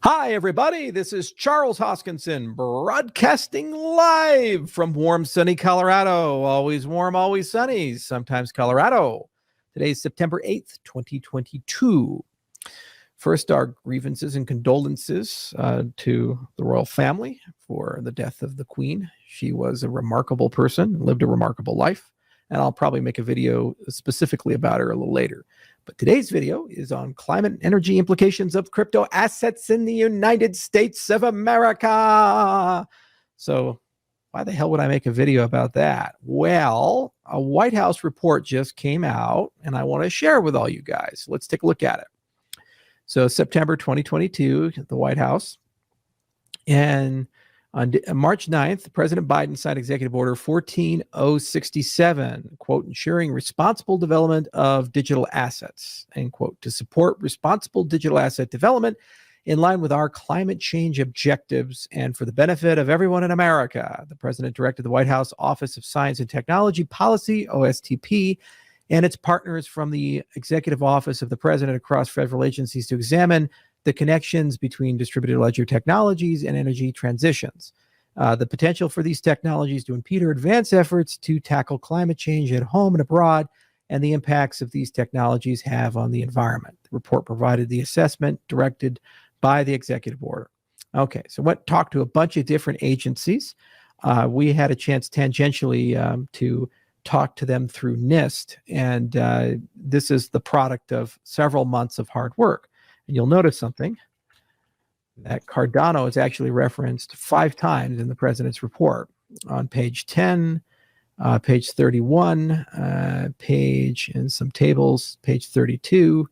Hi, everybody. This is Charles Hoskinson broadcasting live from warm, sunny Colorado. Always warm, always sunny, sometimes Colorado. Today is September 8th, 2022. First, our grievances and condolences to the royal family for the death of the Queen. She was a remarkable person, lived a remarkable life, and I'll probably make a video specifically about her a little later. But today's video is on climate and energy implications of crypto assets in the United States of America. So why the hell would I make a video about that? Well, a White House report just came out, and I want to share with all you guys. Let's take a look at it. So September 2022, the White House. And on March 9th, President Biden signed Executive Order 14067, quote, ensuring responsible development of digital assets, end quote, to support responsible digital asset development in line with our climate change objectives and for the benefit of everyone in America. The president directed the White House Office of Science and Technology Policy, OSTP, and its partners from the Executive Office of the President across federal agencies to examine the connections between distributed ledger technologies and energy transitions, the potential for these technologies to impede or advance efforts to tackle climate change at home and abroad, and the impacts of these technologies have on the environment. The report provided the assessment directed by the executive order. Okay, so what talked to a bunch of different agencies. We had a chance tangentially to talk to them through NIST, and this is the product of several months of hard work. And you'll notice something, that Cardano is actually referenced 5 times in the president's report on page 10, page 31, page in some tables, page 32,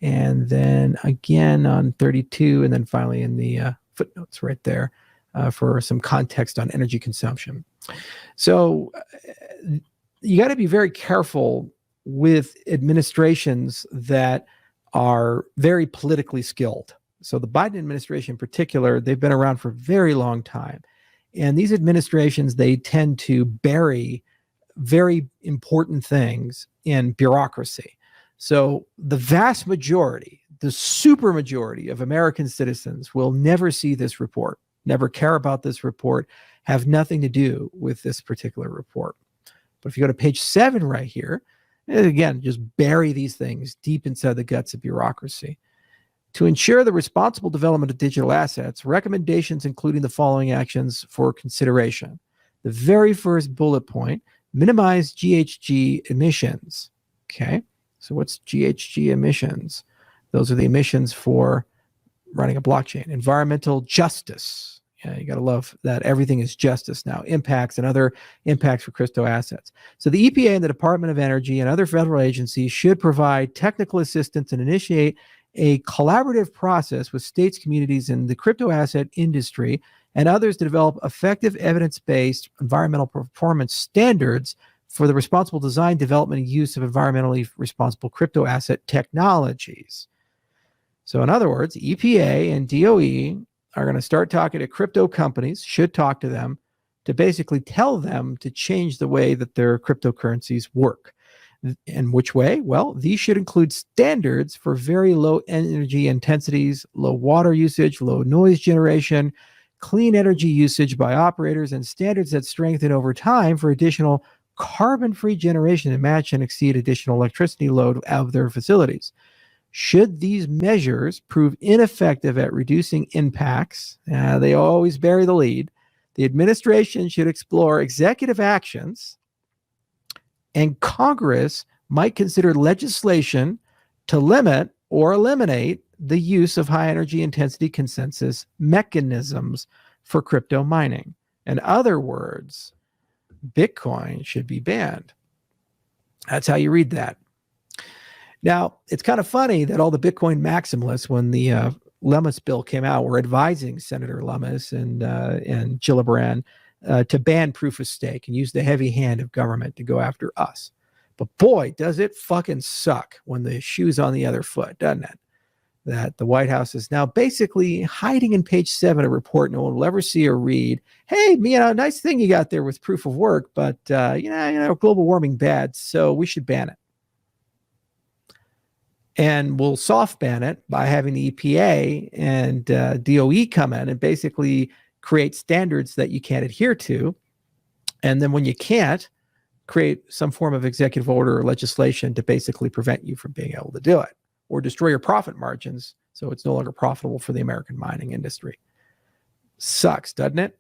and then again on 32, and then finally in the footnotes right there for some context on energy consumption. So you got to be very careful with administrations that are very politically skilled. So the Biden administration in particular, they've been around for a very long time. And these administrations, they tend to bury very important things in bureaucracy. So the vast majority, the super majority of American citizens will never see this report, never care about this report, have nothing to do with this particular report. But if you go to page 7 right here, and again, just bury these things deep inside the guts of bureaucracy. To ensure the responsible development of digital assets, recommendations including the following actions for consideration. The very first bullet point, minimize GHG emissions. Okay, so what's GHG emissions? Those are the emissions for running a blockchain. Environmental justice. Yeah, you got to love that everything is justice now. Impacts and other impacts for crypto assets. So the EPA and the Department of Energy and other federal agencies should provide technical assistance and initiate a collaborative process with states, communities, and the crypto asset industry and others to develop effective evidence-based environmental performance standards for the responsible design, development, and use of environmentally responsible crypto asset technologies. So in other words, EPA and DOE are going to start talking to crypto companies, should talk to them, to basically tell them to change the way that their cryptocurrencies work. And which way? Well, these should include standards for very low energy intensities, low water usage, low noise generation, clean energy usage by operators, and standards that strengthen over time for additional carbon-free generation to match and exceed additional electricity load of their facilities. Should these measures prove ineffective at reducing impacts, they always bury the lead, the administration should explore executive actions, and Congress might consider legislation to limit or eliminate the use of high energy intensity consensus mechanisms for crypto mining. In other words, Bitcoin should be banned. That's how you read that. Now, it's kind of funny that all the Bitcoin maximalists, when the Lummis bill came out, were advising Senator Lummis and Gillibrand to ban proof of stake and use the heavy hand of government to go after us. But boy, does it fucking suck when the shoe's on the other foot, doesn't it? That the White House is now basically hiding in page 7 a report no one will ever see or read. Hey, nice thing you got there with proof of work, but global warming bad, so we should ban it. And we'll soft ban it by having the EPA and DOE come in and basically create standards that you can't adhere to. And then when you can't, create some form of executive order or legislation to basically prevent you from being able to do it, or destroy your profit margins so it's no longer profitable for the American mining industry. Sucks, doesn't it?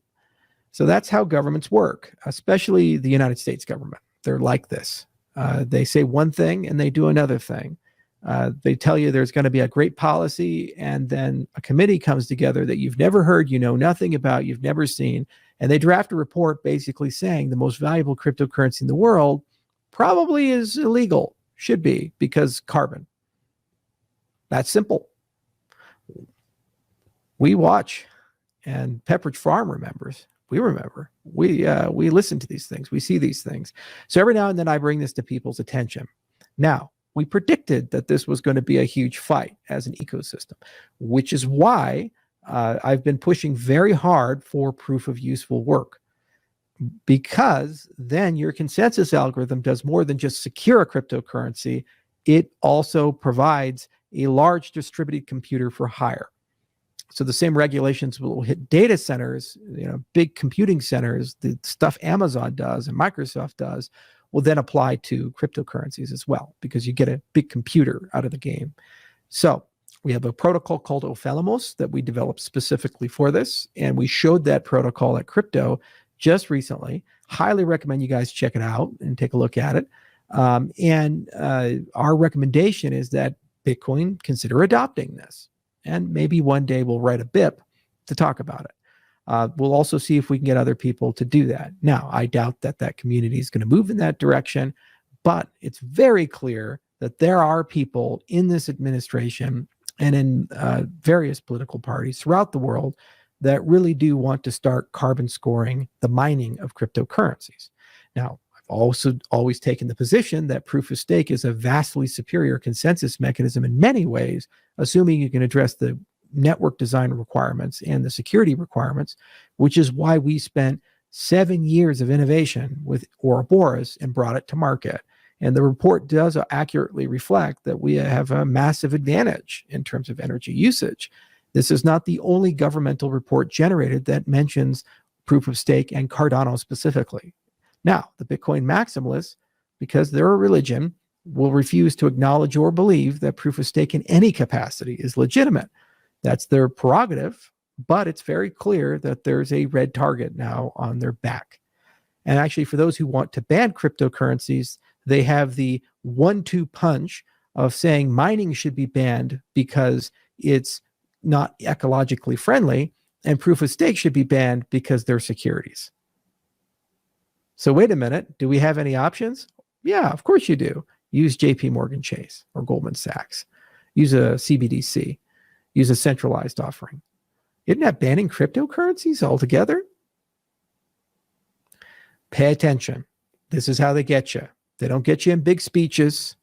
So that's how governments work, especially the United States government. They're like this. They say one thing and they do another thing. They tell you there's going to be a great policy, and then a committee comes together that you've never heard, you know nothing about, you've never seen, and they draft a report basically saying the most valuable cryptocurrency in the world probably is illegal, should be, because carbon. That's simple. We watch, and Pepperidge Farm remembers. We remember. We listen to these things. We see these things. So every now and then I bring this to people's attention. Now, we predicted that this was going to be a huge fight as an ecosystem, which is why I've been pushing very hard for proof of useful work, because then your consensus algorithm does more than just secure a cryptocurrency. It also provides a large distributed computer for hire. So the same regulations will hit data centers, big computing centers, the stuff Amazon does and Microsoft does, will then apply to cryptocurrencies as well, because you get a big computer out of the game. So we have a protocol called Ophelamos that we developed specifically for this, and we showed that protocol at Crypto just recently. Highly recommend you guys check it out and take a look at it. Our recommendation is that Bitcoin consider adopting this, and maybe one day we'll write a BIP to talk about it. We'll also see if we can get other people to do that. Now, I doubt that community is going to move in that direction, but it's very clear that there are people in this administration and in various political parties throughout the world that really do want to start carbon scoring the mining of cryptocurrencies. Now, I've also always taken the position that proof of stake is a vastly superior consensus mechanism in many ways, assuming you can address the network design requirements and the security requirements, which is why we spent 7 years of innovation with Ouroboros and brought it to market. And the report does accurately reflect that we have a massive advantage in terms of energy usage. This is not the only governmental report generated that mentions proof of stake and Cardano specifically. Now, the Bitcoin maximalists, because they're a religion, will refuse to acknowledge or believe that proof of stake in any capacity is legitimate. That's their prerogative, but it's very clear that there's a red target now on their back. And actually, for those who want to ban cryptocurrencies, they have the 1-2 punch of saying mining should be banned because it's not ecologically friendly, and proof of stake should be banned because they're securities. So wait a minute, do we have any options? Yeah, of course you do. Use JP Morgan Chase or Goldman Sachs. Use a CBDC. Use a centralized offering. Isn't that banning cryptocurrencies altogether? Pay attention. This is how they get you. They don't get you in big speeches.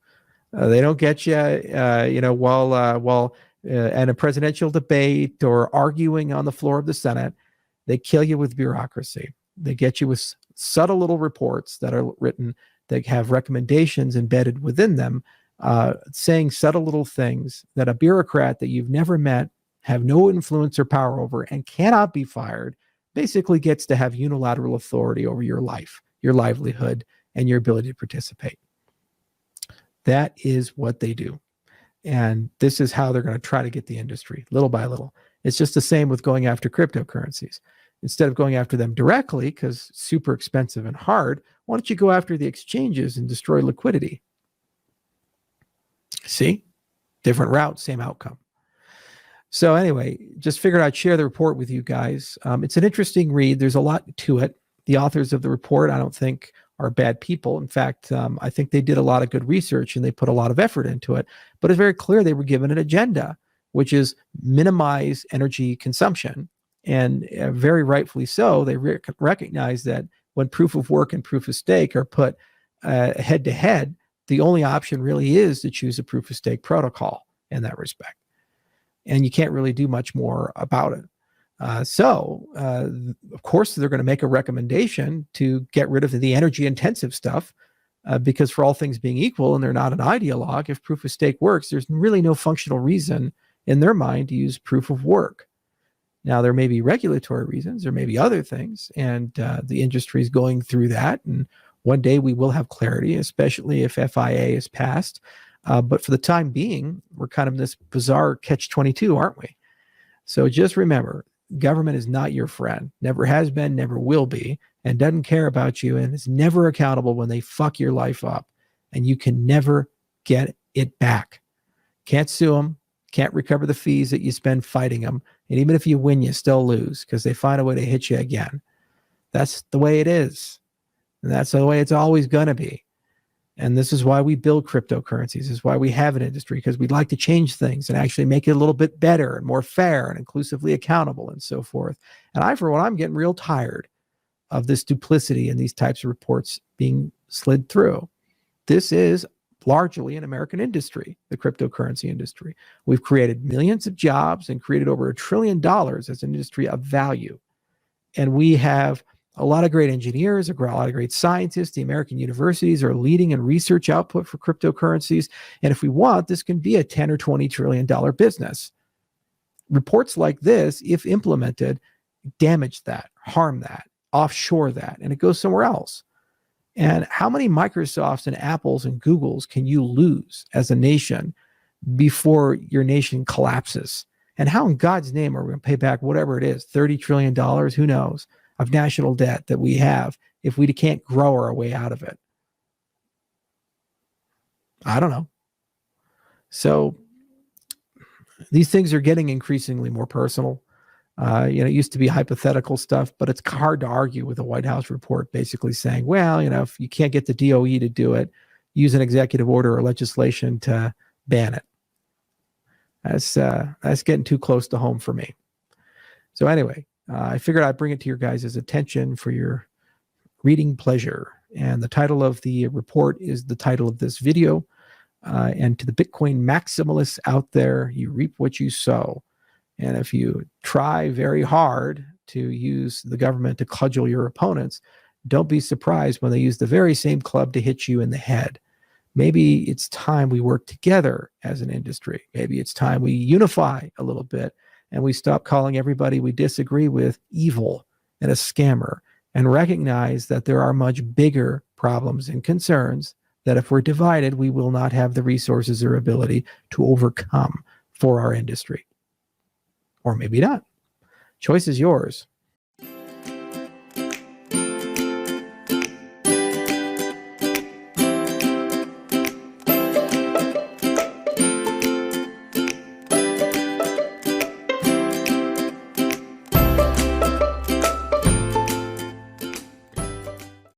They don't get you, while in a presidential debate or arguing on the floor of the Senate. They kill you with bureaucracy. They get you with subtle little reports that are written that have recommendations embedded within them, saying subtle little things that a bureaucrat that you've never met, have no influence or power over, and cannot be fired, basically gets to have unilateral authority over your life, your livelihood, and your ability to participate. That is what they do. And this is how they're going to try to get the industry, little by little. It's just the same with going after cryptocurrencies. Instead of going after them directly, because super expensive and hard, why don't you go after the exchanges and destroy liquidity? See? Different route, same outcome. So anyway, just figured I'd share the report with you guys. It's an interesting read. There's a lot to it. The authors of the report, I don't think, are bad people. In fact, I think they did a lot of good research and they put a lot of effort into it. But it's very clear they were given an agenda, which is minimize energy consumption. And very rightfully so, they recognize that when proof of work and proof of stake are put head to head, the only option really is to choose a proof of stake protocol in that respect. And you can't really do much more about it. Of course, they're going to make a recommendation to get rid of the energy intensive stuff because for all things being equal, and they're not an ideologue, if proof of stake works, there's really no functional reason in their mind to use proof of work. Now, there may be regulatory reasons, there may be other things, and the industry is going through that. And one day we will have clarity, especially if FIA is passed. But for the time being, we're kind of in this bizarre catch-22, aren't we? So just remember, government is not your friend, never has been, never will be, and doesn't care about you, and is never accountable when they fuck your life up. And you can never get it back. Can't sue them, can't recover the fees that you spend fighting them. And even if you win, you still lose because they find a way to hit you again. That's the way it is. And that's the way it's always going to be. And this is why we build cryptocurrencies. This is why we have an industry, because we'd like to change things and actually make it a little bit better and more fair and inclusively accountable and so forth. And for one, I'm getting real tired of this duplicity and these types of reports being slid through. This is largely an American industry, the cryptocurrency industry. We've created millions of jobs and created over $1 trillion as an industry of value. And we have a lot of great engineers, a lot of great scientists. The American universities are leading in research output for cryptocurrencies. And if we want, this can be a $10 or $20 trillion business. Reports like this, if implemented, damage that, harm that, offshore that, and it goes somewhere else. And how many Microsofts and Apples and Googles can you lose as a nation before your nation collapses? And how in God's name are we going to pay back whatever it is, $30 trillion, who knows, of national debt that we have if we can't grow our way out of it? I don't know. So these things are getting increasingly more personal. It used to be hypothetical stuff, but it's hard to argue with a White House report basically saying, well, if you can't get the DOE to do it, use an executive order or legislation to ban it. That's getting too close to home for me. So anyway, I figured I'd bring it to your guys' attention for your reading pleasure. And the title of the report is the title of this video. And to the Bitcoin maximalists out there, you reap what you sow. And if you try very hard to use the government to cudgel your opponents, don't be surprised when they use the very same club to hit you in the head. Maybe it's time we work together as an industry. Maybe it's time we unify a little bit and we stop calling everybody we disagree with evil and a scammer, and recognize that there are much bigger problems and concerns that if we're divided, we will not have the resources or ability to overcome for our industry. Or maybe not. Choice is yours.